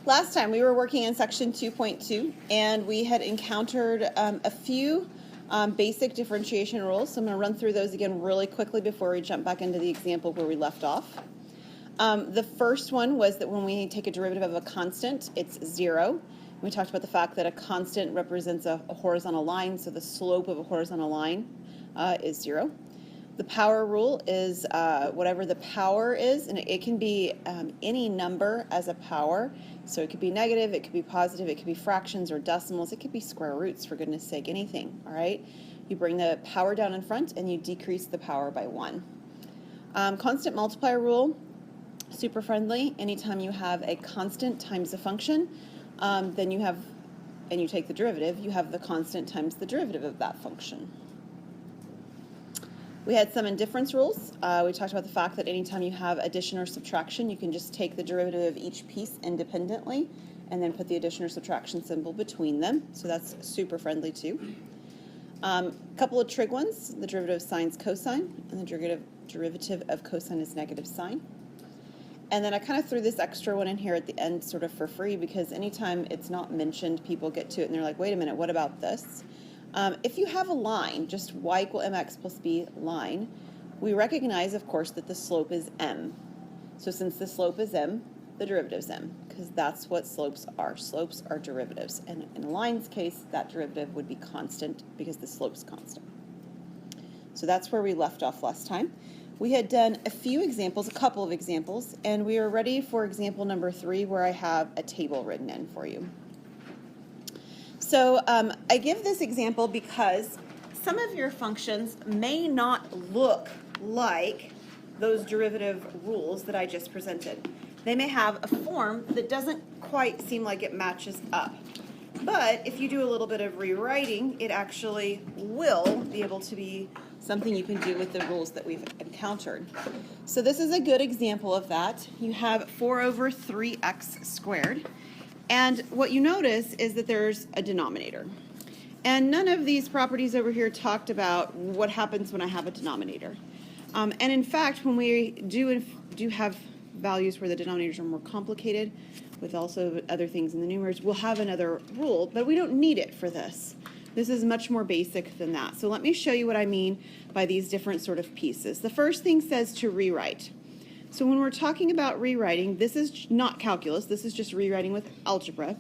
Last time we were working in section 2.2 and we had encountered a few basic differentiation rules. So I'm going to run through those again really quickly before we jump back into the example where we left off. The first one was that when we take a derivative of a constant, it's 0. We talked about the fact that a constant represents a horizontal line, so the slope of a horizontal line is 0. The power rule is whatever the power is, and it can be any number as a power. So it could be negative, it could be positive, it could be fractions or decimals, it could be square roots, for goodness sake, anything, all right? You bring the power down in front and you decrease the power by 1. Constant multiplier rule, super friendly. Anytime you have a constant times a function, then you have, and you take the derivative, you have the constant times the derivative of that function. We had some indifference rules. We talked about the fact that anytime you have addition or subtraction, you can just take the derivative of each piece independently and then put the addition or subtraction symbol between them. So that's super friendly too. A couple of trig ones. The derivative of sine is cosine, and the derivative of cosine is negative sine. And then I kind of threw this extra one in here at the end sort of for free because anytime it's not mentioned, people get to it and they're like, wait a minute, what about this? If you have a line, just y equal mx plus b line, we recognize, of course, that the slope is m. So since the slope is m, the derivative is m, because that's what slopes are. Slopes are derivatives. And in a line's case, that derivative would be constant because the slope's constant. So that's where we left off last time. We had done a few examples, a couple of examples, and we are ready for example number 3 where I have a table written in for you. So I give this example because some of your functions may not look like those derivative rules that I just presented. They may have a form that doesn't quite seem like it matches up. But if you do a little bit of rewriting, it actually will be able to be something you can do with the rules that we've encountered. So this is a good example of that. You have 4 over 3x squared. And what you notice is that there's a denominator. And none of these properties over here talked about what happens when I have a denominator. And in fact, when we do have values where the denominators are more complicated, with also other things in the numerators, we'll have another rule, but we don't need it for this. This is much more basic than that. So let me show you what I mean by these different sort of pieces. The first thing says to rewrite. So when we're talking about rewriting, this is not calculus, this is just rewriting with algebra.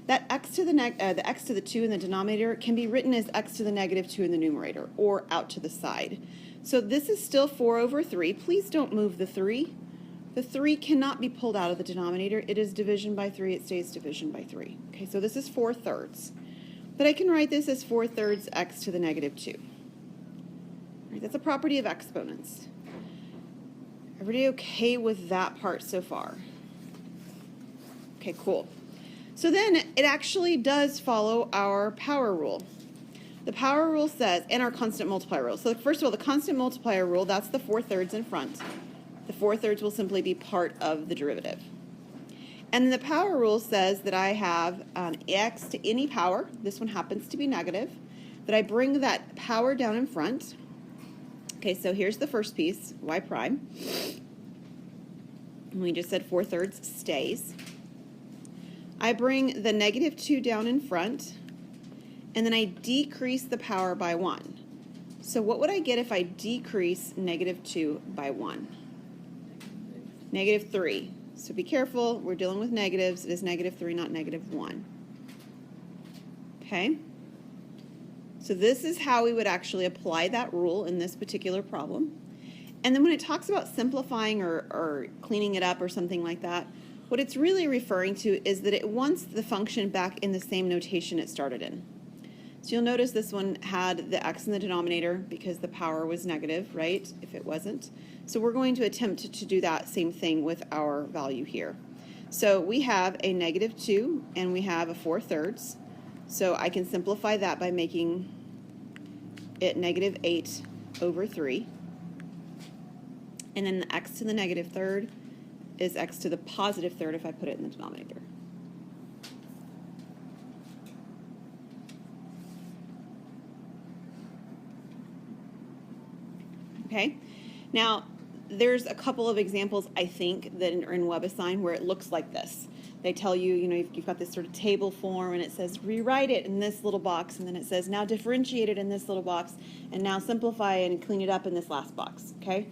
That x to the x to the 2 in the denominator can be written as x to the negative 2 in the numerator, or out to the side. So this is still 4 over 3. Please don't move the 3. The 3 cannot be pulled out of the denominator. It is division by 3. It stays division by 3. Okay, so this is 4/3. But I can write this as 4/3 x to the negative 2. Right, that's a property of exponents. Everybody okay with that part so far? Okay, cool. So then it actually does follow our power rule. The power rule says, and our constant multiplier rule. So first of all, the constant multiplier rule, that's the 4/3 in front. The 4/3 will simply be part of the derivative. And the power rule says that I have x to any power, this one happens to be negative, that I bring that power down in front. Okay, so here's the first piece, y prime. And we just said 4/3 stays. I bring the negative 2 down in front, and then I decrease the power by 1. So what would I get if I decrease negative 2 by 1? Negative 3. So be careful, we're dealing with negatives. It is negative 3, not negative 1. Okay? So this is how we would actually apply that rule in this particular problem. And then when it talks about simplifying or cleaning it up or something like that, what it's really referring to is that it wants the function back in the same notation it started in. So you'll notice this one had the x in the denominator because the power was negative, right, if it wasn't. So we're going to attempt to do that same thing with our value here. So we have a negative 2 and we have a 4/3. So I can simplify that by making it negative 8 over 3. And then the x to the negative third is x to the positive third if I put it in the denominator. Okay, now there's a couple of examples, I think, that are in WebAssign where it looks like this. They tell you, you've got this sort of table form, and it says rewrite it in this little box, and then it says now differentiate it in this little box, and now simplify it and clean it up in this last box, okay?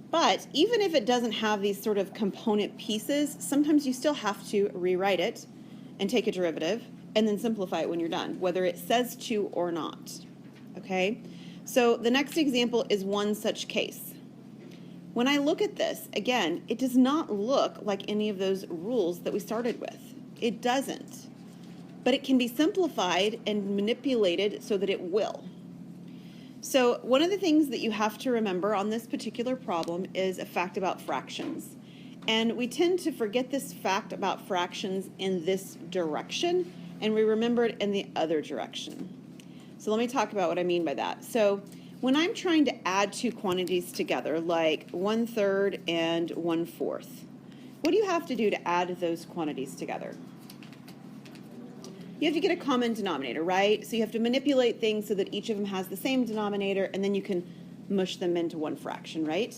But even if it doesn't have these sort of component pieces, sometimes you still have to rewrite it and take a derivative and then simplify it when you're done, whether it says to or not, okay? So the next example is one such case. When I look at this, again, it does not look like any of those rules that we started with. It doesn't. But it can be simplified and manipulated so that it will. So one of the things that you have to remember on this particular problem is a fact about fractions. And we tend to forget this fact about fractions in this direction, and we remember it in the other direction. So let me talk about what I mean by that. So when I'm trying to add two quantities together, like 1/3 and 1/4, what do you have to do to add those quantities together? You have to get a common denominator, right? So you have to manipulate things so that each of them has the same denominator, and then you can mush them into one fraction, right?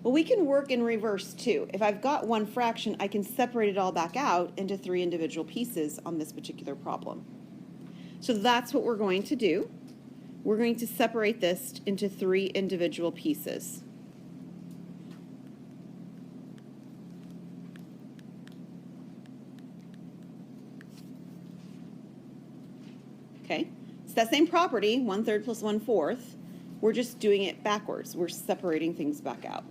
Well, we can work in reverse too. If I've got one fraction, I can separate it all back out into 3 individual pieces on this particular problem. So that's what we're going to do. We're going to separate this into 3 individual pieces. Okay, it's that same property, 1/3 plus 1/4. We're just doing it backwards. We're separating things back out.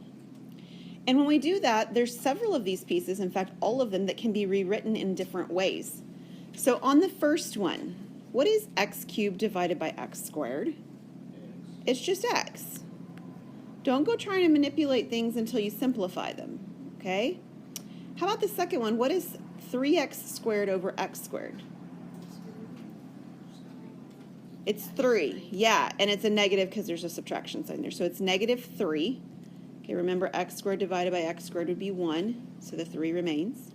And when we do that, there's several of these pieces, in fact, all of them, that can be rewritten in different ways. So on the first one, what is x cubed divided by x squared? It's just x. Don't go trying to manipulate things until you simplify them, okay? How about the second one? What is 3x squared over x squared? It's 3, yeah, and it's a negative because there's a subtraction sign there. So it's -3. Okay, remember x squared divided by x squared would be 1, so the 3 remains.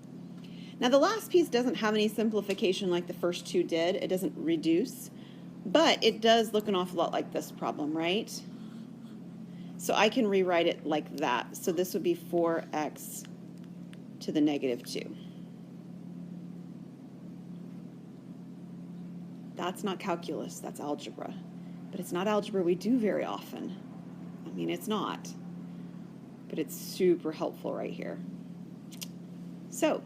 Now the last piece doesn't have any simplification like the first two did. It doesn't reduce, but it does look an awful lot like this problem, right? So I can rewrite it like that. So this would be 4x to the -2. That's not calculus, that's algebra. But it's not algebra we do very often. I mean, it's not. But it's super helpful right here. So,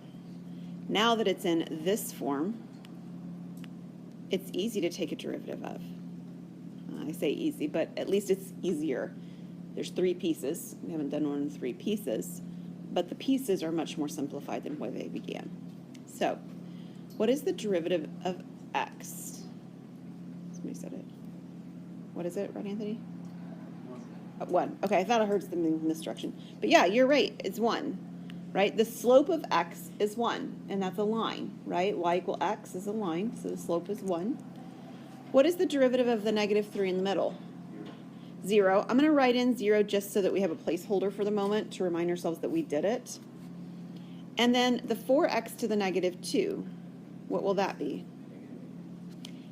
now that it's in this form, it's easy to take a derivative of. I say easy, but at least it's easier. There's 3 pieces. We haven't done one in 3 pieces, but the pieces are much more simplified than where they began. So, what is the derivative of x? Somebody said it. What is it, right, Anthony? 1. Okay, I thought I heard something in this direction. But yeah, you're right. It's 1, right? The slope of x is 1, and that's a line, right? Y equal x is a line, so the slope is 1. What is the derivative of the -3 in the middle? 0. I'm going to write in 0 just so that we have a placeholder for the moment to remind ourselves that we did it. And then the 4x to the -2, what will that be?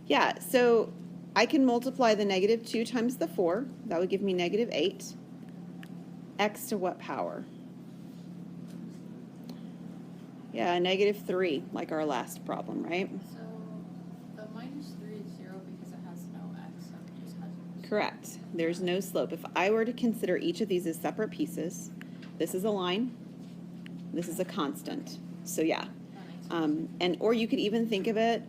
Yeah, so I can multiply the -2 times the 4. That would give me -8. X to what power? Yeah, -3, like our last problem, right? So the -3 is 0 because it has no x, so it just has. Correct. There's no slope. If I were to consider each of these as separate pieces, this is a line, this is a constant. So yeah. Or you could even think of it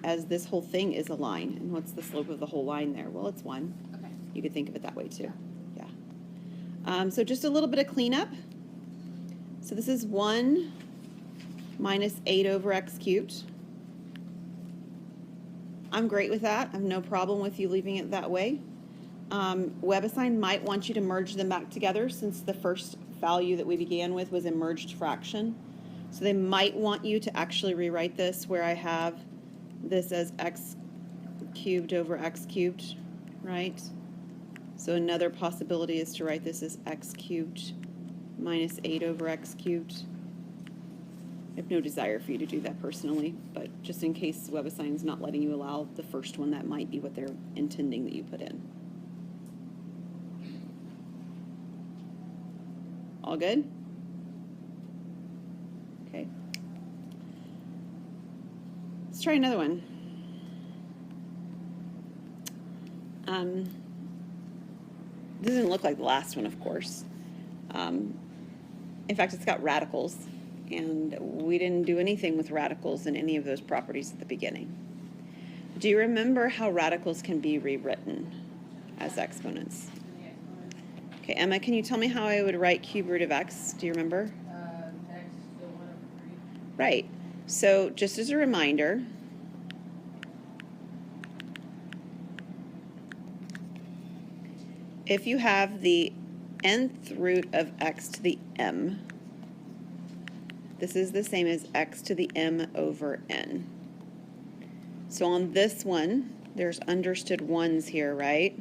as this whole thing is a line. And what's the slope of the whole line there? Well, it's 1. Okay. You could think of it that way too. Yeah. So just a little bit of cleanup. So this is 1 minus 8 over x cubed. I'm great with that. I have no problem with you leaving it that way. WebAssign might want you to merge them back together since the first value that we began with was a merged fraction. So they might want you to actually rewrite this where I have this as x cubed over x cubed, right? So another possibility is to write this as x cubed minus 8 over x cubed. I have no desire for you to do that personally, but just in case WebAssign is not letting you allow the first one, that might be what they're intending that you put in. All good? Okay. Let's try another one. Doesn't look like the last one, of course. In fact, it's got radicals, and we didn't do anything with radicals in any of those properties at the beginning. Do you remember how radicals can be rewritten as exponents? Okay, Emma, can you tell me how I would write cube root of x? Do you remember? X to the 1/3. Right. So just as a reminder, if you have the nth root of x to the m, this is the same as x to the m over n. So on this one, there's understood ones here, right?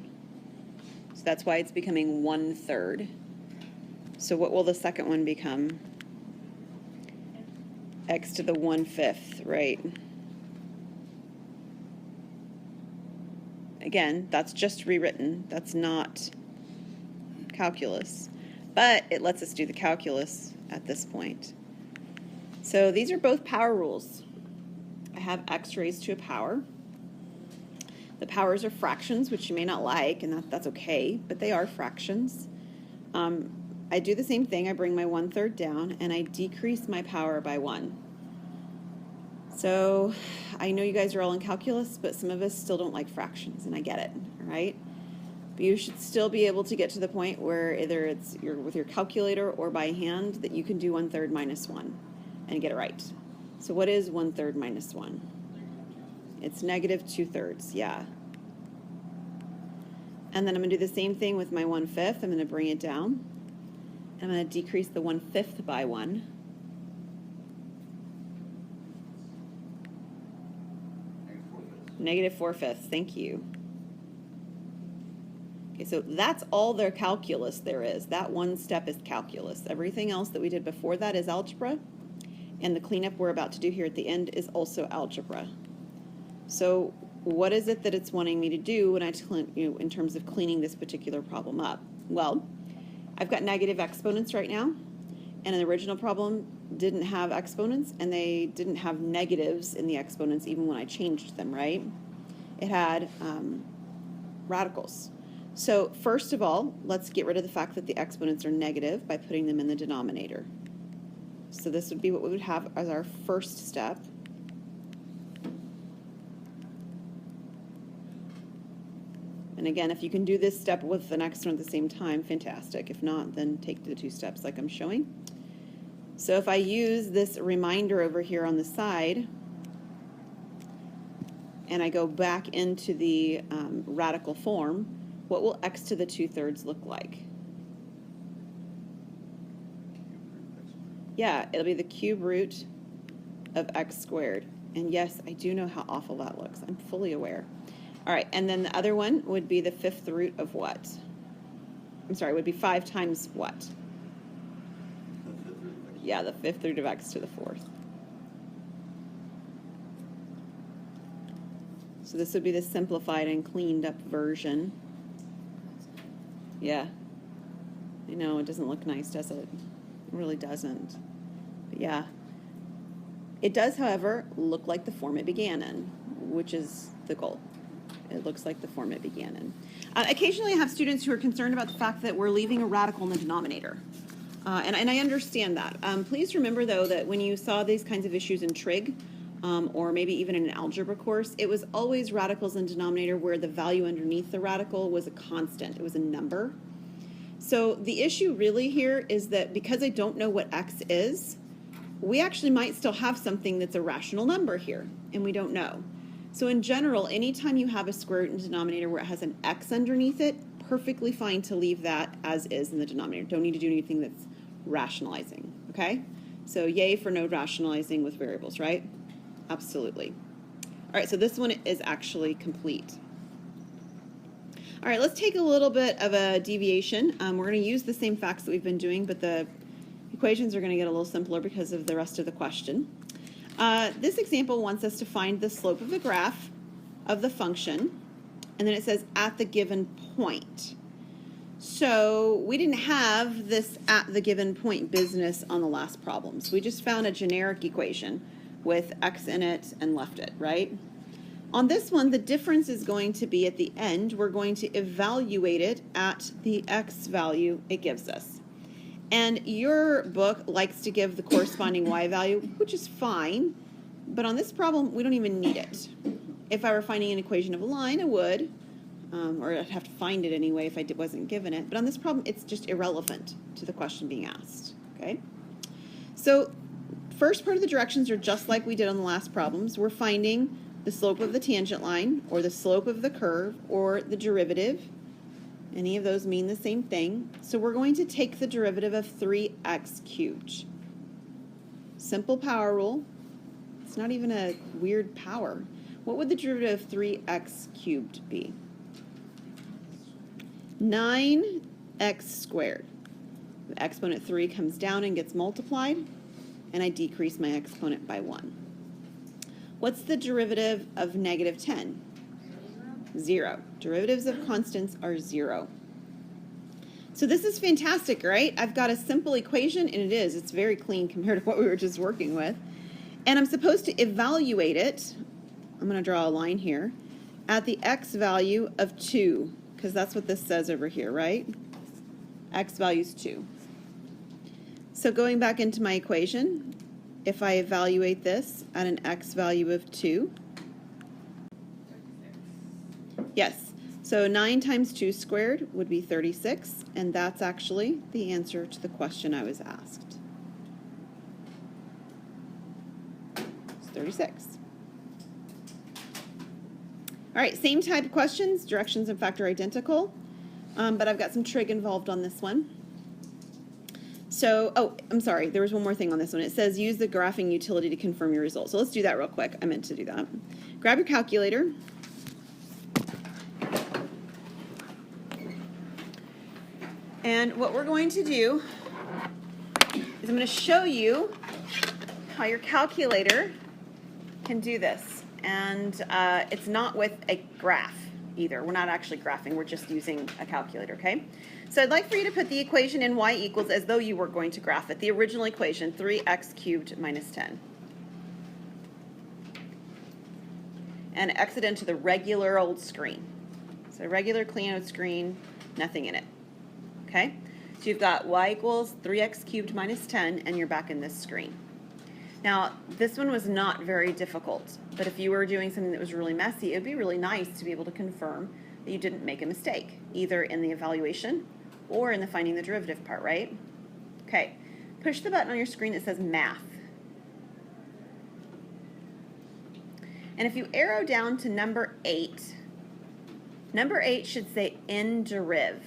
So that's why it's becoming 1/3. So what will the second one become? X to the 1/5, right? Again, that's just rewritten. That's not calculus. But it lets us do the calculus at this point. So these are both power rules. I have x raised to a power. The powers are fractions, which you may not like, and that's okay, but they are fractions. I do the same thing. I bring my 1/3 down, and I decrease my power by 1. So I know you guys are all in calculus, but some of us still don't like fractions, and I get it, all right? But you should still be able to get to the point where either it's with your calculator or by hand that you can do 1/3 minus 1 and get it right. So what is 1/3 minus 1? It's negative 2/3, yeah. And then I'm going to do the same thing with my 1/5. I'm going to bring it down. I'm going to decrease the 1/5 by 1. Negative 4/5, thank you. Okay, so that's all their calculus there is. That one step is calculus. Everything else that we did before that is algebra. And the cleanup we're about to do here at the end is also algebra. So what is it that it's wanting me to do when in terms of cleaning this particular problem up? Well, I've got negative exponents right now, and the original problem didn't have exponents, and they didn't have negatives in the exponents even when I changed them, right? It had radicals. So first of all, let's get rid of the fact that the exponents are negative by putting them in the denominator. So this would be what we would have as our first step. And again, if you can do this step with the next one at the same time, fantastic. If not, then take the two steps like I'm showing. So if I use this reminder over here on the side, and I go back into the radical form, what will x to the 2/3 look like? Yeah, it'll be the cube root of x squared. And yes, I do know how awful that looks. I'm fully aware. All right, and then the other one would be the 5th root of what? I'm sorry, it would be 5 times what? Yeah, the 5th root of x to the 4th. So this would be the simplified and cleaned up version. Yeah. I know, it doesn't look nice, does it? It really doesn't. But yeah. It does, however, look like the form it began in, which is the goal. It looks like the form it began in. Occasionally I have students who are concerned about the fact that we're leaving a radical in the denominator. And I understand that. Please remember, though, that when you saw these kinds of issues in trig, or maybe even in an algebra course, it was always radicals in denominator where the value underneath the radical was a constant. It was a number. So the issue really here is that because I don't know what x is, we actually might still have something that's a rational number here, and we don't know. So in general, anytime you have a square root in the denominator where it has an x underneath it, perfectly fine to leave that as is in the denominator. Don't need to do anything that's rationalizing, okay? So yay for no rationalizing with variables, right? Absolutely. All right, so this one is actually complete. All right, let's take a little bit of a deviation. We're going to use the same facts that we've been doing, but the equations are going to get a little simpler because of the rest of the question. This example wants us to find the slope of the graph of the function, and then it says at the given point. So we didn't have this at the given point business on the last problems. We just found a generic equation with x in it and left it, right? On this one, the difference is going to be at the end. We're going to evaluate it at the x value it gives us. And your book likes to give the corresponding y value, which is fine. But on this problem, we don't even need it. If I were finding an equation of a line, I would. Or I'd have to find it anyway if I wasn't given it. But on this problem, it's just irrelevant to the question being asked. Okay? So first part of the directions are just like we did on the last problems. We're finding the slope of the tangent line, or the slope of the curve, or the derivative. Any of those mean the same thing. So we're going to take the derivative of 3x cubed. Simple power rule. It's not even a weird power. What would the derivative of 3x cubed be? 9x squared. The exponent 3 comes down and gets multiplied, and I decrease my exponent by 1. What's the derivative of negative 10? 0. Derivatives of constants are 0. So this is fantastic, right? I've got a simple equation, and it is. It's very clean compared to what we were just working with. And I'm supposed to evaluate it, I'm going to draw a line here, at the x value of 2, because that's what this says over here, right? X value is 2. So going back into my equation, if I evaluate this at an x value of 2, yes, so 9 times 2 squared would be 36, and that's actually the answer to the question I was asked. It's 36. All right, same type of questions, directions and factor identical, but I've got some trig involved on this one. So, oh, I'm sorry, there was one more thing on this one. It says use the graphing utility to confirm your results. So let's do that real quick. I meant to do that. Grab your calculator. And what we're going to do is I'm going to show you how your calculator can do this. And it's not with a graph either. We're not actually graphing. We're just using a calculator, okay? So I'd like for you to put the equation in y equals as though you were going to graph it. The original equation, 3x cubed minus 10. And exit into the regular old screen. So regular clean out screen, nothing in it. Okay? So you've got y equals 3x cubed minus 10, and you're back in this screen. Now, this one was not very difficult, but if you were doing something that was really messy, it would be really nice to be able to confirm that you didn't make a mistake, either in the evaluation or in the finding the derivative part, right? Okay, push the button on your screen that says Math. And if you arrow down to number 8 should say in deriv.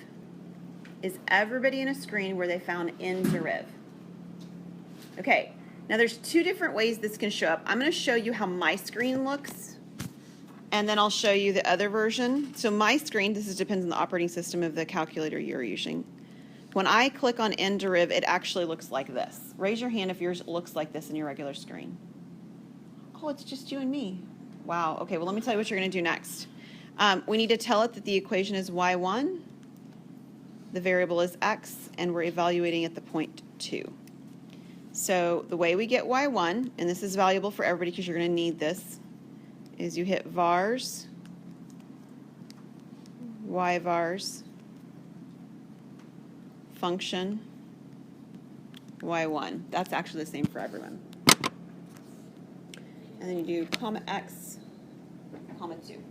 Is everybody in a screen where they found in deriv? Okay. Now there's two different ways this can show up. I'm going to show you how my screen looks, and then I'll show you the other version. So my screen, this depends on the operating system of the calculator you're using. When I click on nderiv, it actually looks like this. Raise your hand if yours looks like this in your regular screen. Oh, it's just you and me. Wow. Okay, well let me tell you what you're going to do next. We need to tell it that the equation is y1, the variable is x, and we're evaluating at the point 2. So the way we get y1, and this is valuable for everybody because you're going to need this, is you hit vars, y-vars, function, y1. That's actually the same for everyone. And then you do comma x, comma 2.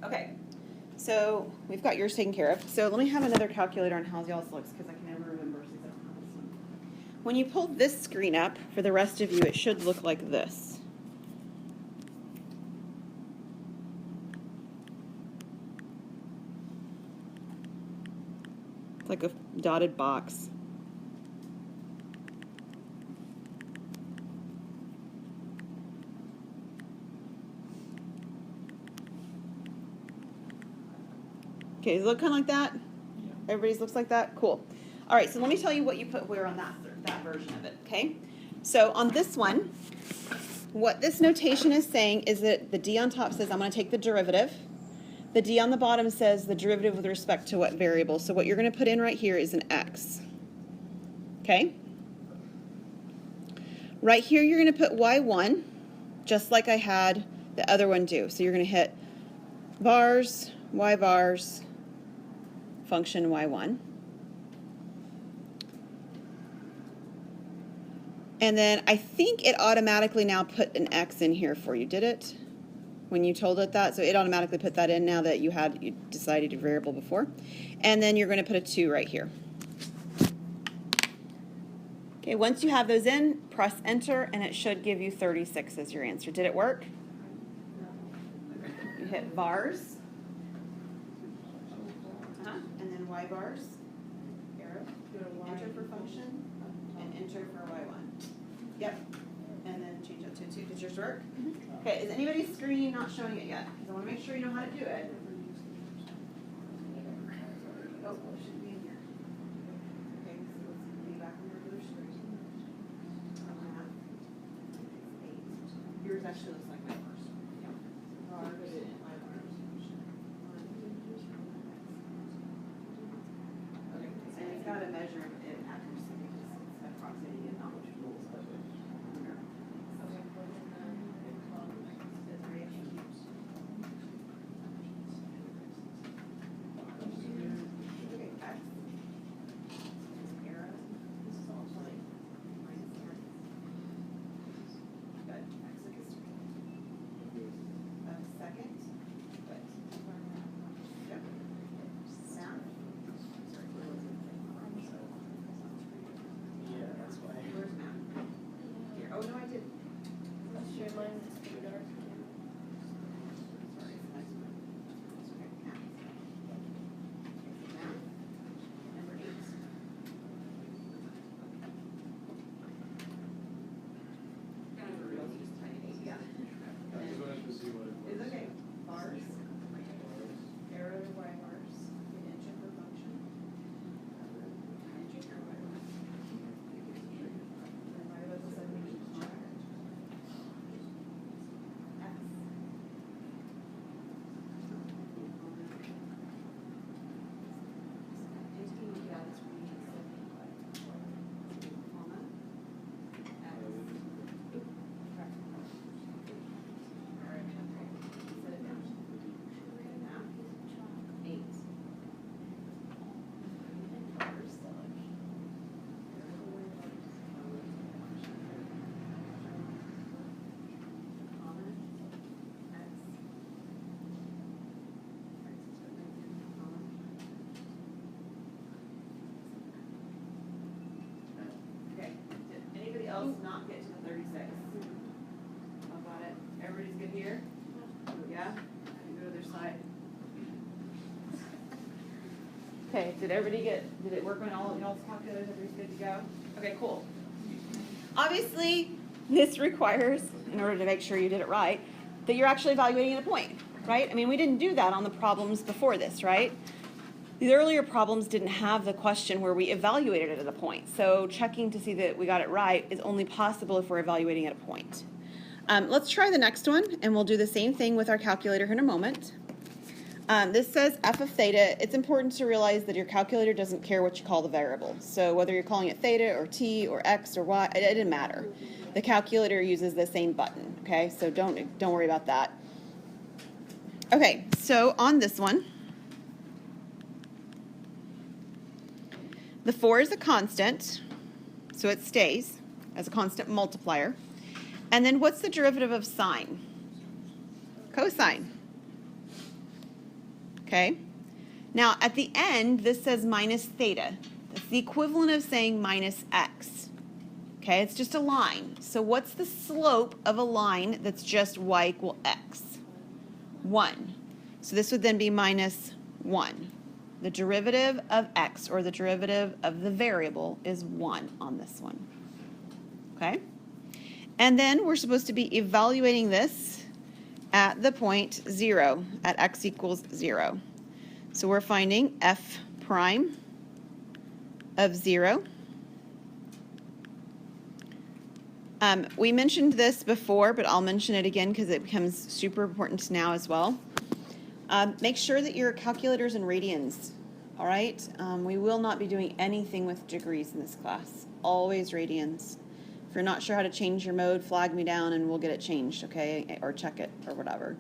Okay, so we've got yours taken care of. So let me have another calculator on how y'all's looks because I can never remember since I don't have this one. When you pull this screen up, for the rest of you, it should look like this. It's like a dotted box. Okay, does it look kind of like that? Everybody's looks like that? Cool. All right, so let me tell you what you put where on that version of it, okay? So on this one, what this notation is saying is that the d on top says I'm going to take the derivative. The d on the bottom says the derivative with respect to what variable. So what you're going to put in right here is an x. Okay? Right here you're going to put y1, just like I had the other one do. So you're going to hit vars, y vars, function y1. And then I think it automatically now put an x in here for you, did it? When you told it that, so it automatically put that in now that you decided your variable before. And then you're going to put a 2 right here. Okay, once you have those in, press enter and it should give you 36 as your answer. Did it work? You hit vars, and then y bars, arrow, enter for function, and enter for y1. Yep, and then change it to 2. Did yours work? Okay, is anybody's screen not showing it yet? Because I want to make sure you know how to do it. Oh, it should be in here. Okay, so let's be back on the regular screen. Yours actually looks like my first one. Yeah. Vars and y bars. Okay, and it's got to measure it accuracy because it's approximating it, not which rules, but not get to the 36. How about it? Everybody's good here? Yeah? Go to their side. Okay, did it work on all of y'all's calculators? Everybody's good to go? Okay, cool. Obviously, this requires, in order to make sure you did it right, that you're actually evaluating at a point, right? I mean, we didn't do that on the problems before this, right? The earlier problems didn't have the question where we evaluated it at a point. So checking to see that we got it right is only possible if we're evaluating at a point. Let's try the next one, and we'll do the same thing with our calculator here in a moment. This says f of theta. It's important to realize that your calculator doesn't care what you call the variable. So whether you're calling it theta or t or x or y, it didn't matter. The calculator uses the same button, okay? So don't worry about that. Okay, so on this one, the 4 is a constant, so it stays as a constant multiplier. And then what's the derivative of sine? Cosine. Okay? Now, at the end, this says minus theta. That's the equivalent of saying minus x. Okay? It's just a line. So what's the slope of a line that's just y equal x? 1. So this would then be minus 1. The derivative of x, or the derivative of the variable, is 1 on this one. Okay? And then we're supposed to be evaluating this at the point 0, at x equals 0. So we're finding f prime of 0. We mentioned this before, but I'll mention it again because it becomes super important now as well. Make sure that your calculators in radians, all right? We will not be doing anything with degrees in this class. Always radians. If you're not sure how to change your mode, flag me down and we'll get it changed, okay? Or check it or whatever.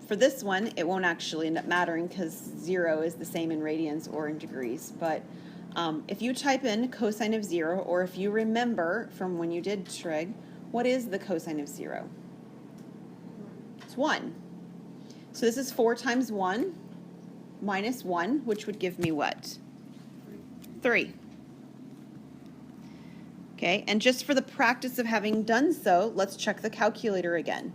For this one, it won't actually end up mattering because 0 is the same in radians or in degrees. But if you type in cosine of 0, or if you remember from when you did trig, what is the cosine of 0? It's 1. So this is 4 times 1 minus 1, which would give me what? 3. Okay, and just for the practice of having done so, let's check the calculator again.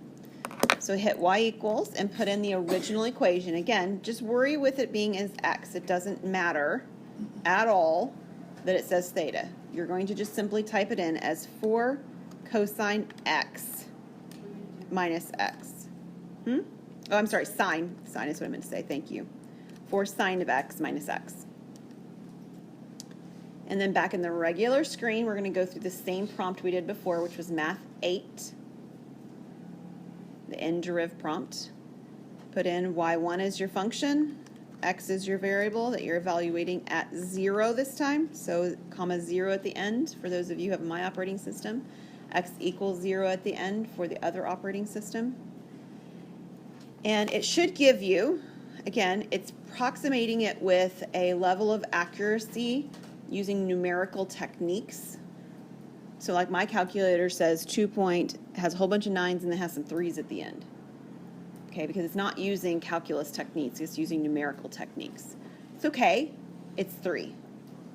So hit y equals and put in the original equation. Again, just worry with it being as x. It doesn't matter at all that it says theta. You're going to just simply type it in as 4 cosine x minus x. Oh, I'm sorry, sine. Sine is what I meant to say. Thank you. 4 sine of x minus x. And then back in the regular screen, we're going to go through the same prompt we did before, which was Math 8. The n-deriv prompt. Put in y1 as your function, x is your variable that you're evaluating at 0 this time, so comma 0 at the end for those of you who have my operating system, x equals 0 at the end for the other operating system. And it should give you, again, it's approximating it with a level of accuracy using numerical techniques. So like my calculator says 2 point, has a whole bunch of 9s and then has some 3s at the end. Okay, because it's not using calculus techniques, it's using numerical techniques. It's okay, it's 3,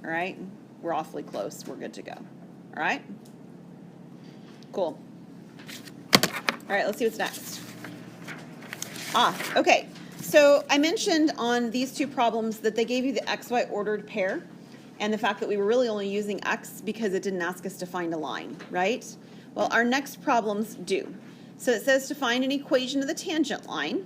all right? We're awfully close, we're good to go, all right? Cool. All right, let's see what's next. Okay, so I mentioned on these two problems that they gave you the XY ordered pair, and the fact that we were really only using x because it didn't ask us to find a line, right? Well, our next problems do. So it says to find an equation of the tangent line,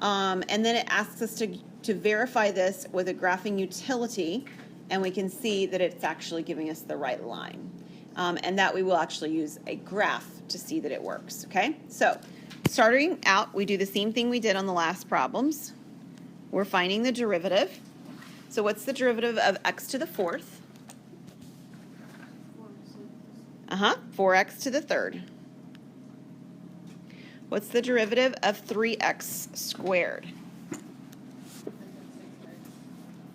and then it asks us to verify this with a graphing utility, and we can see that it's actually giving us the right line. And that we will actually use a graph to see that it works, okay? So starting out, we do the same thing we did on the last problems. We're finding the derivative. So what's the derivative of x to the 4th? 4x to the 3rd. What's the derivative of 3x squared?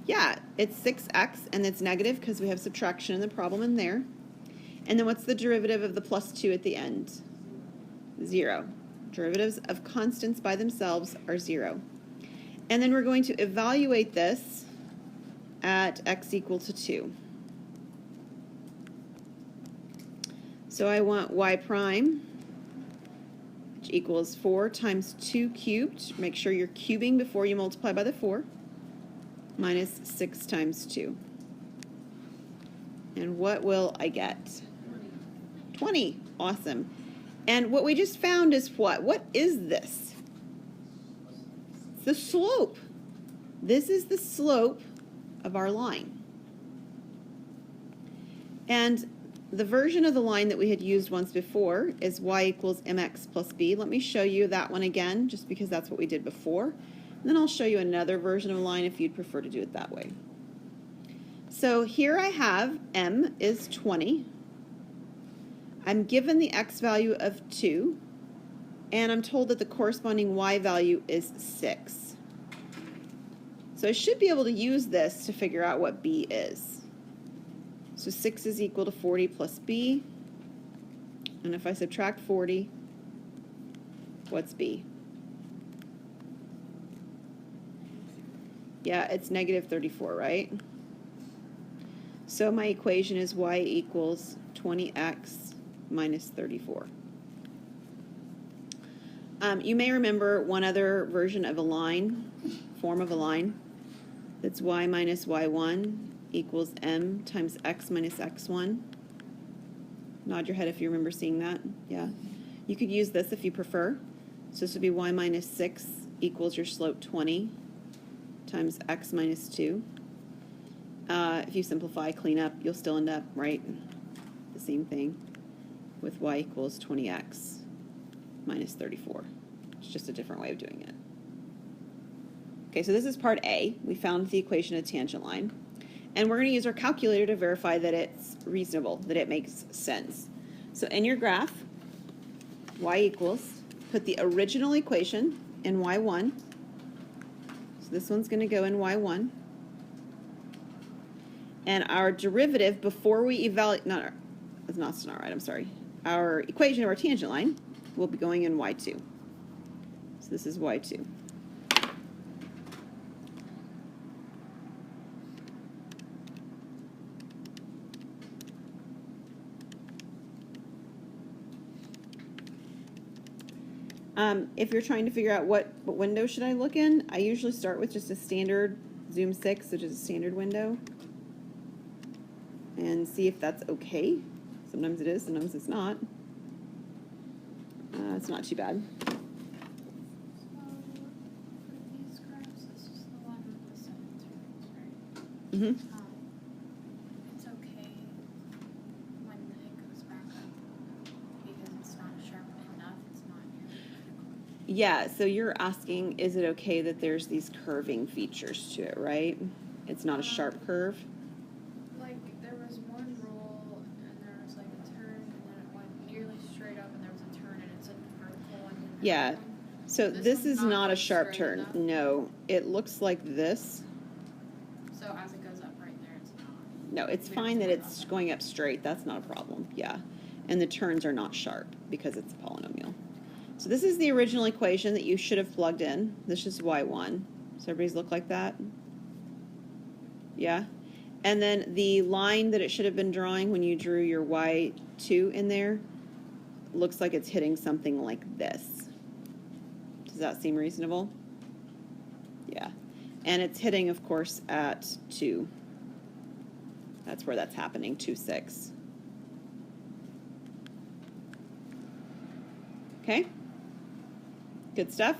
Yeah, it's 6x, and it's negative because we have subtraction in the problem in there. And then what's the derivative of the plus 2 at the end? 0. Derivatives of constants by themselves are 0. And then we're going to evaluate this at x equal to 2. So I want y prime, which equals 4 times 2 cubed. Make sure you're cubing before you multiply by the 4, minus 6 times 2. And what will I get? 20. Awesome. And what we just found is what? What is this? It's the slope. This is the slope of our line. And the version of the line that we had used once before is y equals mx plus b. Let me show you that one again, just because that's what we did before. And then I'll show you another version of a line if you'd prefer to do it that way. So here I have m is 20. I'm given the x value of 2, and I'm told that the corresponding y value is 6. So I should be able to use this to figure out what b is. So 6 is equal to 40 plus b, and if I subtract 40, what's b? Yeah, it's negative 34, right? So my equation is y equals 20x minus 34. You may remember one other version of a line, form of a line, that's y minus y1 equals m times x minus x1. Nod your head if you remember seeing that. Yeah. You could use this if you prefer. So this would be y minus 6 equals your slope 20 times x minus 2. If you simplify, clean up, you'll still end up, right, the same thing with y equals 20x minus 34. It's just a different way of doing it. Okay, so this is part A. We found the equation of tangent line. And we're going to use our calculator to verify that it's reasonable, that it makes sense. So in your graph, y equals, put the original equation in y1. So this one's going to go in y1. And our derivative before we evaluate, that's not right, I'm sorry. Our equation of our tangent line will be going in y2. So this is y2. If you're trying to figure out what window should I look in, I usually start with just a standard zoom 6, which is a standard window, and see if that's okay. Sometimes it is, sometimes it's not. It's not too bad. So, for these graphs, this is the one with the 7 turns, right? Mm-hmm. It's okay when it goes back up because it's not sharp enough, it's not here. Yeah, so you're asking, is it okay that there's these curving features to it, right? It's not a sharp curve. Like, there was one roll, and there was like a turn, and then it went nearly straight up, and there was a turn, and it's a vertical one. Yeah, so this one's is not a going sharp straight turn. enough. No, it looks like this. So as it goes up right there, it's not. No, it's We don't fine that worry it's about going up straight. That's not a problem. Yeah. And the turns are not sharp because it's a polynomial. So this is the original equation that you should have plugged in. This is y1. So everybody's look like that? Yeah? And then the line that it should have been drawing when you drew your y2 in there looks like it's hitting something like this. Does that seem reasonable? Yeah. And it's hitting, of course, at 2. That's where that's happening, 2, 6. Okay? Good stuff?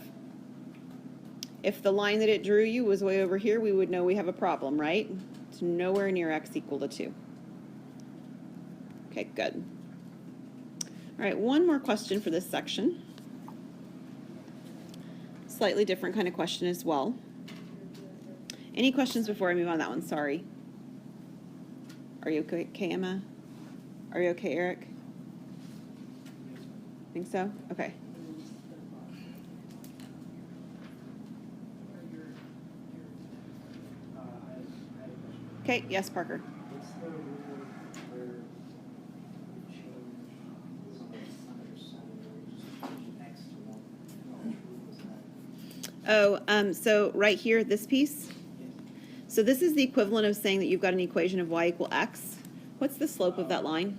If the line that it drew you was way over here, we would know we have a problem, right? It's nowhere near x equal to 2. Okay, good. All right, one more question for this section. Slightly different kind of question as well. Any questions before I move on that one? Sorry. Are you okay, Emma? Are you okay, Eric? Think so? Okay. Okay, yes, Parker. What's the rule where you change some other sign where you just change X to 1? Which rule is that? Oh, so right here, this piece. So this is the equivalent of saying that you've got an equation of y equal x. What's the slope of that line?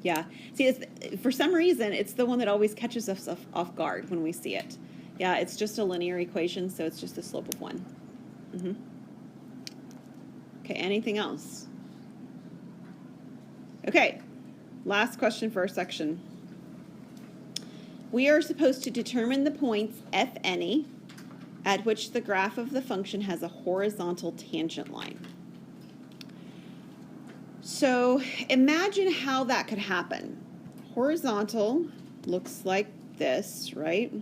Yeah. See, it's, for some reason, it's the one that always catches us off guard when we see it. Yeah, it's just a linear equation, so it's just the slope of 1. Mm-hmm. Okay, anything else? Okay, last question for our section. We are supposed to determine the points, f any, at which the graph of the function has a horizontal tangent line. So imagine how that could happen. Horizontal looks like this, right?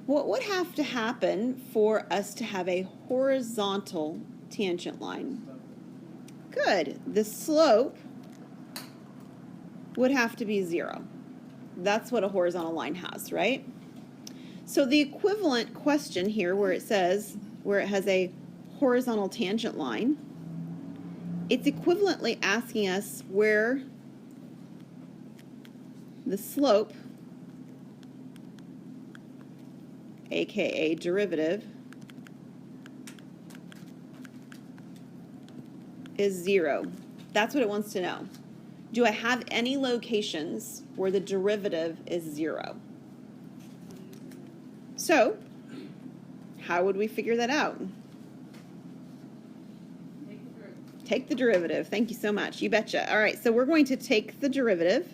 What would have to happen for us to have a horizontal tangent line? Good. The slope would have to be 0. That's what a horizontal line has, right? So the equivalent question here where it says, where it has a horizontal tangent line, it's equivalently asking us where the slope, aka derivative, is 0. That's what it wants to know. Do I have any locations where the derivative is 0? So, how would we figure that out? Take the derivative. Thank you so much. You betcha. All right, so we're going to take the derivative.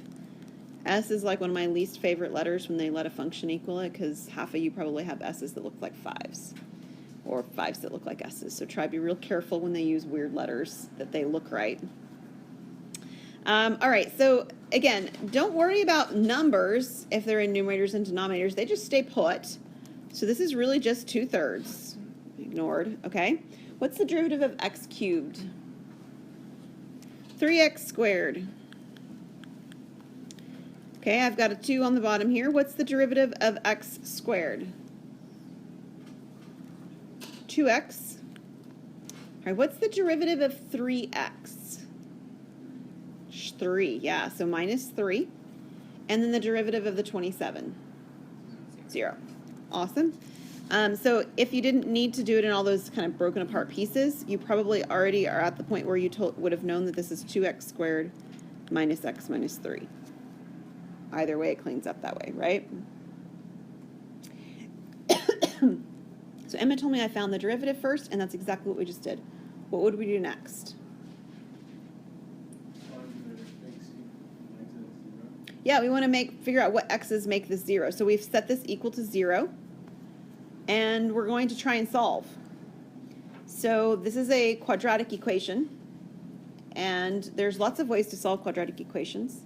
S is like one of my least favorite letters when they let a function equal it, because half of you probably have S's that look like 5s. or 5s that look like S's. So try to be real careful when they use weird letters that they look right. All right, so again, don't worry about numbers if they're in numerators and denominators. They just stay put. So this is really just 2/3. Ignored, okay? What's the derivative of x cubed? 3x squared. Okay, I've got a 2 on the bottom here. What's the derivative of x squared? 2x. All right, what's the derivative of 3x? 3, yeah, so minus 3. And then the derivative of the 27? 0. Awesome. So if you didn't need to do it in all those kind of broken apart pieces, you probably already are at the point where you would have known that this is 2x squared minus x minus 3. Either way, it cleans up that way, right? So Emma told me I found the derivative first, and that's exactly what we just did. What would we do next? Yeah, we want to figure out what x's make this 0. So we've set this equal to 0, and we're going to try and solve. So this is a quadratic equation, and there's lots of ways to solve quadratic equations.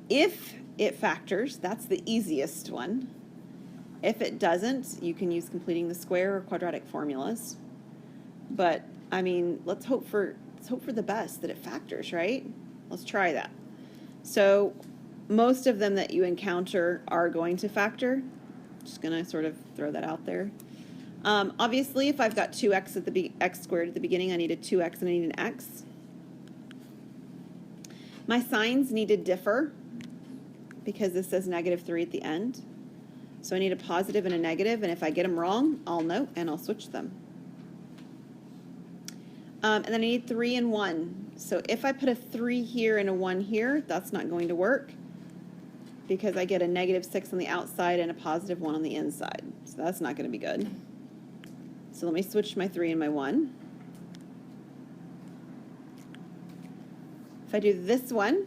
If it factors, that's the easiest one. If it doesn't, you can use completing the square or quadratic formulas. But I mean, let's hope for the best that it factors, right? Let's try that. So most of them that you encounter are going to factor. Just gonna sort of throw that out there. Obviously, if I've got 2x at the x squared at the beginning, I need a 2x and I need an x. My signs need to differ because this says -3 at the end. So I need a positive and a negative, and if I get them wrong, I'll note and I'll switch them. And then I need 3 and 1. So if I put a 3 here and a 1 here, that's not going to work because I get a -6 on the outside and a +1 on the inside. So that's not going to be good. So let me switch my 3 and my 1. If I do this one,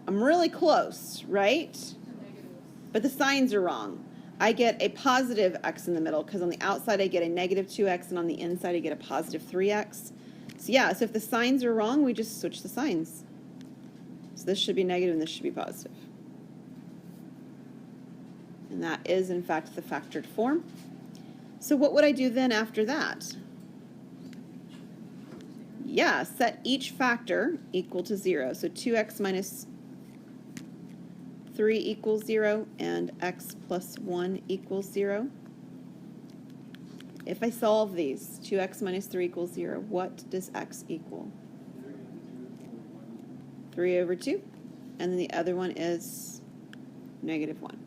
I'm really close, right? But the signs are wrong. I get a positive x in the middle because on the outside I get a -2x and on the inside I get a +3x. So yeah, so if the signs are wrong, we just switch the signs. So this should be negative and this should be positive. And that is in fact the factored form. So what would I do then after that? Yeah, set each factor equal to 0. So 2x minus 3 equals 0 and x plus 1 equals 0. If I solve these, 2x minus 3 equals 0, what does x equal? 3 over 2. And then the other one is -1.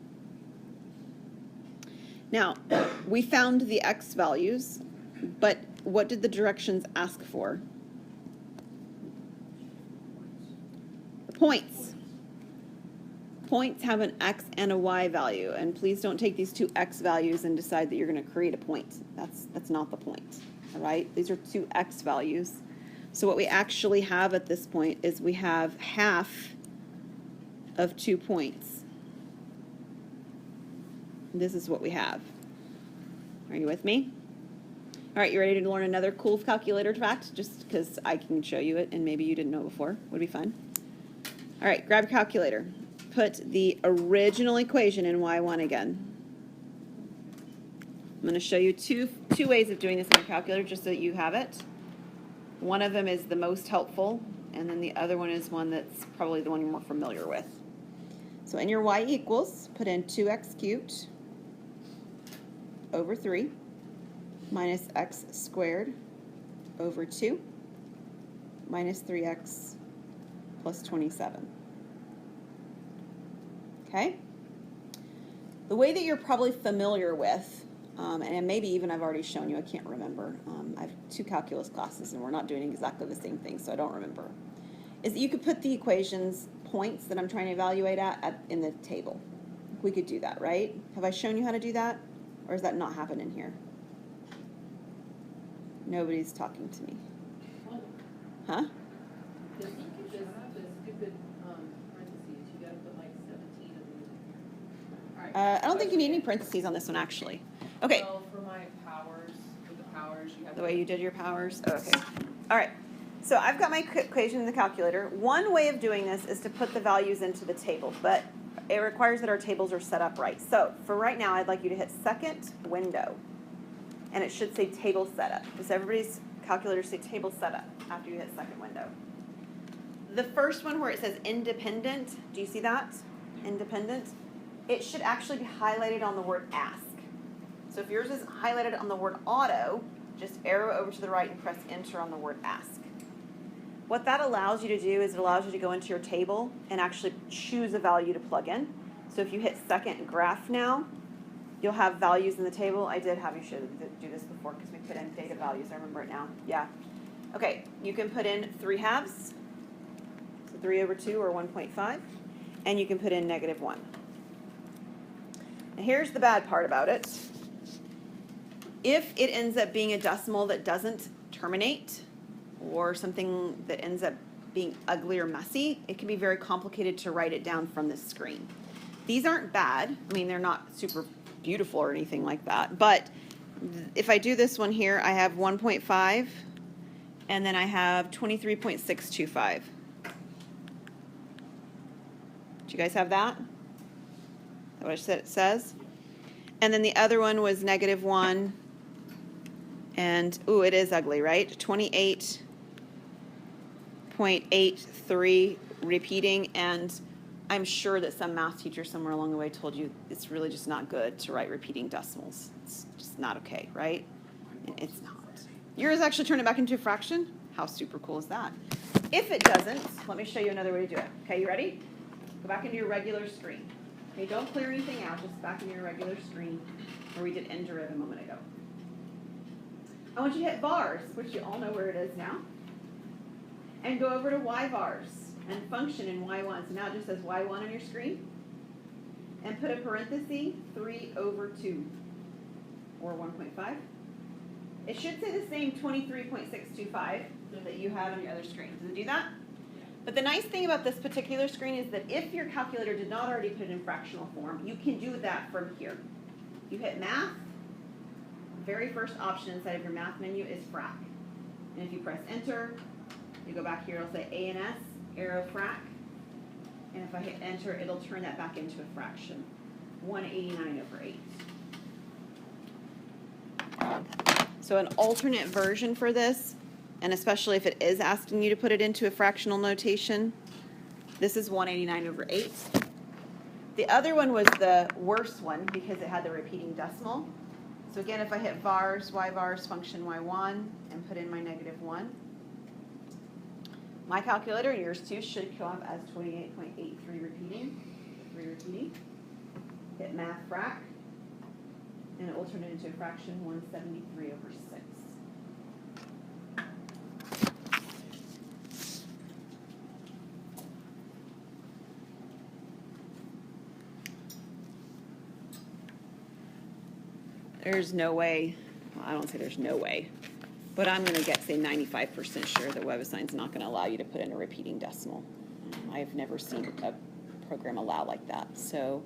Now, we found the x values, but what did the directions ask for? The points. Points have an x and a y value, and please don't take these two x values and decide that you're going to create a point. That's not the point, all right? These are two x values. So what we actually have at this point is we have half of 2 points. This is what we have. Are you with me? All right, you ready to learn another cool calculator fact? Just because I can show you it and maybe you didn't know before. Would be fun. All right, grab a calculator. Put the original equation in y1 again. I'm going to show you two ways of doing this on your calculator just so that you have it. One of them is the most helpful, and then the other one is one that's probably the one you're more familiar with. So in your y equals, put in 2x cubed over 3 minus x squared over 2 minus 3x plus 27. Okay? The way that you're probably familiar with, and maybe even I've already shown you, I can't remember. I have 2 calculus classes and we're not doing exactly the same thing, so I don't remember, is that you could put the equations points that I'm trying to evaluate in the table. We could do that, right? Have I shown you how to do that? Or does that not happen in here? Nobody's talking to me. Huh? The stupid parentheses, you gotta put like 17 of them. Alright. I don't think you need any parentheses on this one, actually. Okay. Well, for my powers, the powers, you have. The way you did your powers? Oh, okay. All right. So I've got my equation in the calculator. One way of doing this is to put the values into the table, but it requires that our tables are set up right. So for right now, I'd like you to hit second window, and it should say table setup. Does everybody's calculator say table setup after you hit second window? The first one where it says independent, do you see that? Independent. It should actually be highlighted on the word ask. So if yours is highlighted on the word auto, just arrow over to the right and press enter on the word ask. What that allows you to do is it allows you to go into your table and actually choose a value to plug in. So if you hit second graph now, you'll have values in the table. I did have you do this before because we put in data values. I remember it now. Yeah. Okay, you can put in 3/2, so 3/2 or 1.5, and you can put in -1. And here's the bad part about it. If it ends up being a decimal that doesn't terminate, or something that ends up being ugly or messy, it can be very complicated to write it down from this screen. These aren't bad. I mean, they're not super beautiful or anything like that. But if I do this one here, I have 1.5, and then I have 23.625. Do you guys have that? Is that what it says? And then the other one was -1. And, ooh, it is ugly, right? 28.83 repeating, and I'm sure that some math teacher somewhere along the way told you it's really just not good to write repeating decimals. It's just not okay, right? It's not. Yours actually turned it back into a fraction? How super cool is that? If it doesn't, let me show you another way to do it. Okay, you ready? Go back into your regular screen. Okay, don't clear anything out, just back into your regular screen where we did end-deriv a moment ago. I want you to hit vars, which you all know where it is now, and go over to y-vars and function in y1. So now it just says y1 on your screen, and put a parenthesis 3/2 or 1.5. It should say the same 23.625 that you have on your other screen. Does it do that? But the nice thing about this particular screen is that if your calculator did not already put it in fractional form, you can do that from here. You hit math. Very first option inside of your math menu is frac. And if you press enter, you go back here, it'll say A&S, arrow frac. And if I hit enter, it'll turn that back into a fraction. 189/8. So an alternate version for this, and especially if it is asking you to put it into a fractional notation, this is 189/8. The other one was the worst one because it had the repeating decimal. So again, if I hit vars, y-vars, function y1, and put in my -1, my calculator, and yours too, should come up as 28.83 repeating, 3 repeating. Hit math frac, and it will turn it into a fraction, 173/6. There's no way, well, I don't say there's no way, but I'm going to say 95% sure that WebAssign's not going to allow you to put in a repeating decimal. I've never seen a program allow like that. So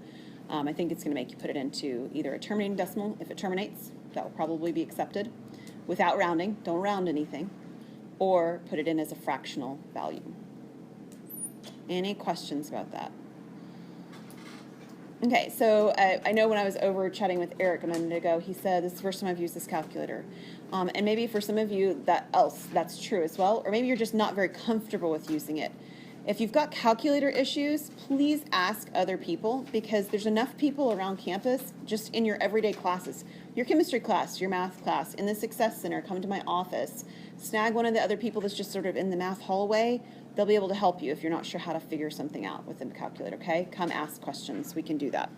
I think it's going to make you put it into either a terminating decimal. If it terminates, that will probably be accepted without rounding. Don't round anything. Or put it in as a fractional value. Any questions about that? Okay, so I know when I was over chatting with Eric a minute ago, he said this is the first time I've used this calculator. And maybe for some of you that's true as well, or maybe you're just not very comfortable with using it. If you've got calculator issues, please ask other people, because there's enough people around campus just in your everyday classes. Your chemistry class, your math class, in the Success Center, come to my office. Snag one of the other people that's just sort of in the math hallway. They'll be able to help you if you're not sure how to figure something out with the calculator, okay? Come ask questions. We can do that.